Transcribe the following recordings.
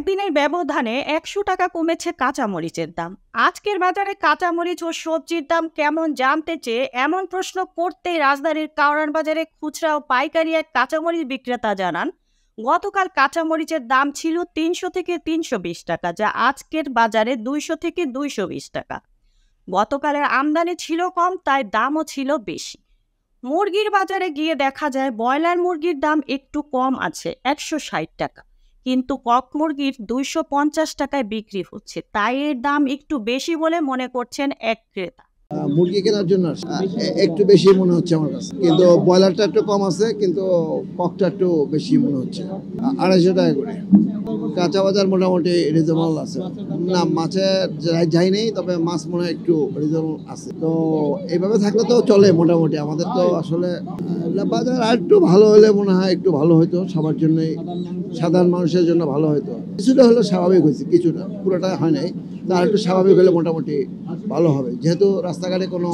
একদিনের ব্যবধানে ১০০ টাকা কমেছে কাঁচামরিচের দাম। আজকের বাজারে কাঁচামরিচ ও সবজির দাম কেমন জানতে চেয়ে এমন প্রশ্ন করতেই রাজধানীর কারওয়ান বাজারে খুচরা ও পাইকারি এক কাঁচামরিচ বিক্রেতা জানান, গতকাল কাঁচামরিচের দাম ছিল ৩০০ থেকে ৩২০ টাকা, যা আজকের বাজারে ২০০ থেকে ২২০ টাকা। গতকালের আমদানি ছিল কম, তাই দামও ছিল বেশি। মুরগির বাজারে গিয়ে দেখা যায় ব্রয়লার মুরগির দাম একটু কম আছে, ১৬০ টাকা, কিন্তু কক মুরগির ২৫০ টাকায় বিক্রি হচ্ছে, তাই এর দাম একটু বেশি বলে মনে করছেন এক ক্রেতা। মুরগি কেনার জন্য একটু বেশি মনে হচ্ছে আমার কাছে, কিন্তু ব্রয়লারটা একটু কম আছে, কিন্তু ককটা একটু বেশি মনে হচ্ছে। ২৫০ টাকা করে। কাঁচা বাজার মোটামুটি রিজনেবল আছে। না, মাছের যাই নেই, তবে মাছ মনে হয় একটু রিজনেবল আছে। তো এইভাবে থাকলে তো চলে মোটামুটি। আমাদের তো আসলে বাজার আর একটু ভালো হলে মনে হয় একটু ভালো হতো, সবার জন্যই, সাধারণ মানুষের জন্য ভালো হতো। কিছুটা হলো স্বাভাবিক হয়েছে, কিছুটা, পুরোটা হয় নাই। আর একটু স্বাভাবিক হলে মোটামুটি ভালো হবে, যেহেতু রাস্তাঘাটে কোনো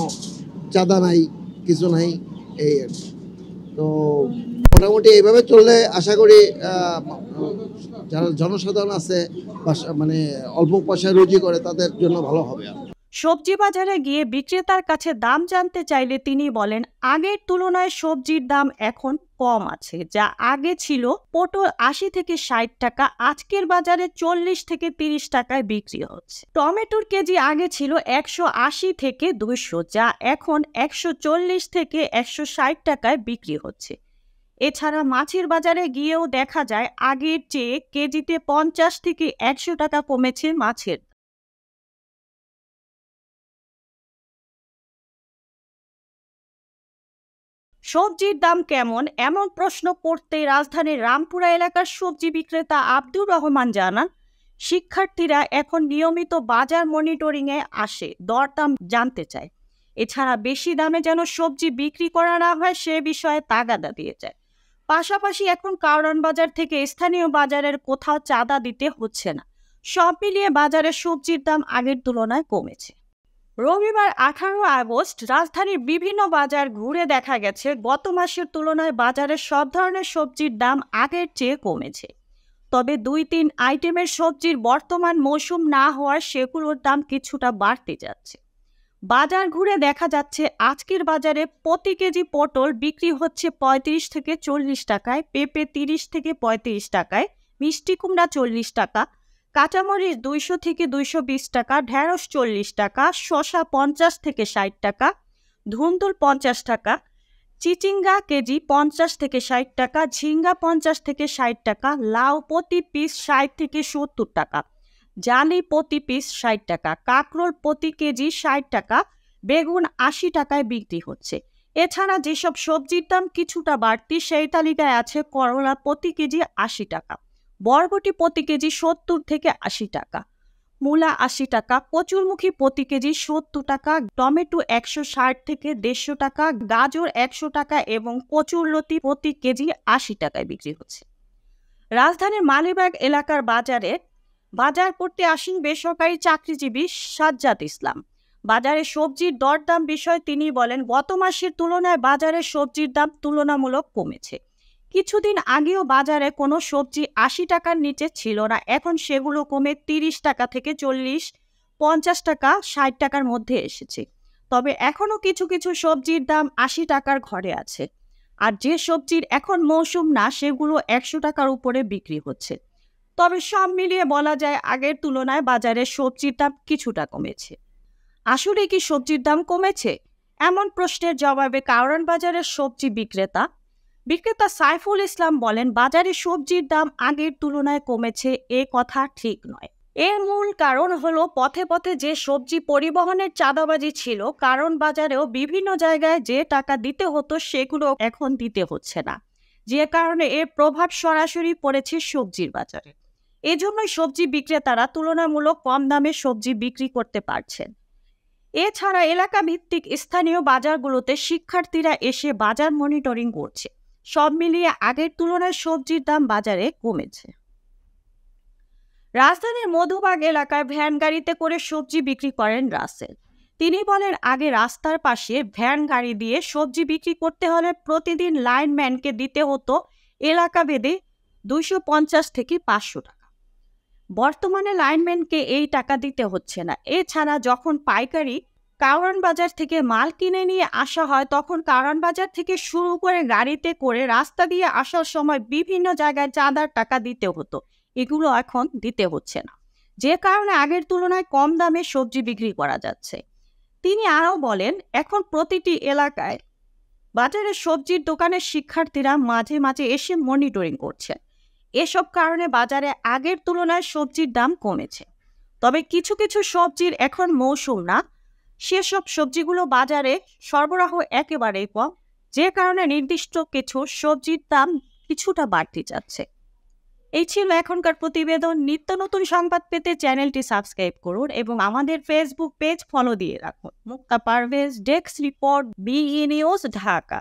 চাঁদা নাই, কিছু নাই, এই আর কি। তো মোটামুটি এইভাবে চললে আশা করি যারা জনসাধারণ আছে, মানে অল্প পয়সা রুজি করে, তাদের জন্য ভালো হবে। সবজি বাজারে গিয়ে বিক্রেতার কাছে দাম জানতে চাইলে তিনি বলেন, আগের তুলনায় সবজির দাম এখন কম আছে। যা আগে ছিল পটল ৮০ থেকে ৬০ টাকা, আজকের বাজারে ৪০ থেকে ৩০ টাকায় বিক্রি হচ্ছে। টমেটোর কেজি আগে ছিল ১৮০ থেকে ২০০, যা এখন ১৪০ থেকে ১৬০ টাকায় বিক্রি হচ্ছে। এছাড়া মাছের বাজারে গিয়েও দেখা যায় আগের চেয়ে কেজিতে ৫০ থেকে ১০০ টাকা কমেছে মাছের। সবজির দাম কেমন এমন প্রশ্ন করতে রাজধানীর রামপুরা এলাকার সবজি বিক্রেতা আব্দুর রহমান জানান, শিক্ষার্থীরা এখন নিয়মিত বাজার মনিটরিংয়ে আসে, দরদাম জানতে চায়। এছাড়া বেশি দামে যেন সবজি বিক্রি করা না হয় সে বিষয়ে তাগাদা দিয়ে যায়। পাশাপাশি এখন কারওয়ান বাজার থেকে স্থানীয় বাজারের কোথাও চাঁদা দিতে হচ্ছে না। সব মিলিয়ে বাজারে সবজির দাম আগের তুলনায় কমেছে। রবিবার ১৮ আগস্ট রাজধানীর বিভিন্ন বাজার ঘুরে দেখা গেছে গত মাসের তুলনায় বাজারে সব ধরনের সবজির দাম আগের চেয়ে কমেছে। তবে ২-৩ আইটেমের সবজির বর্তমান মৌসুম না হওয়ায় সেগুলোর দাম কিছুটা বাড়তে যাচ্ছে। বাজার ঘুরে দেখা যাচ্ছে আজকের বাজারে প্রতি কেজি পটল বিক্রি হচ্ছে ৩৫ থেকে ৪০ টাকায়, পেঁপে ৩০ থেকে ৩৫ টাকায়, মিষ্টি কুমড়া ৪০ টাকা, কাঁচামরিচ ২০০ থেকে ২২০ টাকা, ঢেঁড়স ৪০ টাকা, শসা ৫০ থেকে ৬০ টাকা, ধুন্দুল ৫০ টাকা, চিচিঙ্গা কেজি ৫০ থেকে ৬০ টাকা, ঝিঙ্গা ৫০ থেকে ৬০ টাকা, লাউ প্রতি পিস ৬০ থেকে ৭০ টাকা, জালি প্রতি পিস ৬০ টাকা, কাঁকরোল প্রতি কেজি ৬০ টাকা, বেগুন ৮০ টাকায় বিক্রি হচ্ছে। এছাড়া যেসব সবজির দাম কিছুটা বাড়তি সেই তালিকায় আছে করলা প্রতি কেজি ৮০ টাকা, বরবটি প্রতি কেজি ৭০ থেকে ৮০ টাকা, মূলা ৮০ টাকা, কচুরমুখী প্রতি কেজি ৭০ টাকা, টমেটো ১৬০ থেকে ১৫০ টাকা, গাজর ১০০ টাকা এবং কচুরলতি প্রতি কেজি ৮০ টাকায় বিক্রি হচ্ছে। রাজধানীর মালিবাগ এলাকার বাজারে বাজার করতে আসেন বেসরকারি চাকরিজীবী সাজ্জাদ ইসলাম। বাজারে সবজির দরদাম বিষয়ে তিনি বলেন, গত মাসের তুলনায় বাজারে সবজির দাম তুলনামূলক কমেছে। কিছুদিন আগেও বাজারে কোনো সবজি ৮০ টাকার নিচে ছিল না, এখন সেগুলো কমে ৩০ টাকা থেকে ৪০, ৫০ টাকা, ৬০ টাকার মধ্যে এসেছে। তবে এখনও কিছু কিছু সবজির দাম ৮০ টাকার ঘরে আছে। আর যে সবজির এখন মৌসুম না সেগুলো ১০০ টাকার উপরে বিক্রি হচ্ছে। তবে সব মিলিয়ে বলা যায় আগের তুলনায় বাজারে সবজির দাম কিছুটা কমেছে। আসলে কি সবজির দাম কমেছে? এমন প্রশ্নের জবাবে কারওয়ান বাজারের সবজি বিক্রেতা সাইফুল ইসলাম বলেন, বাজারে সবজির দাম আগের তুলনায় কমেছে এ কথা ঠিক নয়। এর মূল কারণ হলো পথে পথে যে সবজি পরিবহনের চাঁদাবাজি ছিল। কারণ বাজারেও বিভিন্ন জায়গায় যে টাকা দিতে হতো সেগুলো এখন দিতে হচ্ছে না, যে কারণে এর প্রভাব সরাসরি পড়েছে সবজির বাজারে। এজন্যই সবজি বিক্রেতারা তুলনামূলক কম দামে সবজি বিক্রি করতে পারছেন। এছাড়া এলাকা ভিত্তিক স্থানীয় বাজারগুলোতে শিক্ষার্থীরা এসে বাজার মনিটরিং করছে। সব মিলিয়ে আগের তুলনায় সবজির দাম বাজারে কমেছে। রাজধানীর মধুবাগ এলাকায় ভ্যান গাড়িতে করে সবজি বিক্রি করেন রাসেল। তিনি বলেন, আগে রাস্তার পাশে ভ্যান গাড়ি দিয়ে সবজি বিক্রি করতে হলে প্রতিদিন লাইনম্যানকে দিতে হতো এলাকা ভেদে ২৫০ থেকে ৫০০ টাকা। বর্তমানে লাইনম্যানকে এই টাকা দিতে হচ্ছে না। এছাড়া যখন পাইকারি কারওয়ান বাজার থেকে মাল কিনে নিয়ে আসা হয়, তখন কারওয়ান বাজার থেকে শুরু করে গাড়িতে করে রাস্তা দিয়ে আসার সময় বিভিন্ন জায়গায় চাঁদার টাকা দিতে হতো। এগুলো এখন দিতে হচ্ছে না, যে কারণে আগের তুলনায় কম দামে সবজি বিক্রি করা যাচ্ছে। তিনি আরও বলেন, এখন প্রতিটি এলাকায় বাজারে সবজির দোকানের শিক্ষার্থীরা মাঝে মাঝে এসে মনিটরিং করছে। এসব কারণে বাজারে আগের তুলনায় সবজির দাম কমেছে। তবে কিছু কিছু সবজির এখন মৌসুম না, সেসব সবজিগুলো বাজারে সরবরাহ একেবারেই কম, যে কারণে নির্দিষ্ট কিছু সবজির দাম কিছুটা বাড়তে যাচ্ছে। এই ছিল এখনকার প্রতিবেদন। নিত্য নতুন সংবাদ পেতে চ্যানেলটি সাবস্ক্রাইব করুন এবং আমাদের ফেসবুক পেজ ফলো দিয়ে রাখুন। Mukta Parvez, desk report, BE news, Dhaka.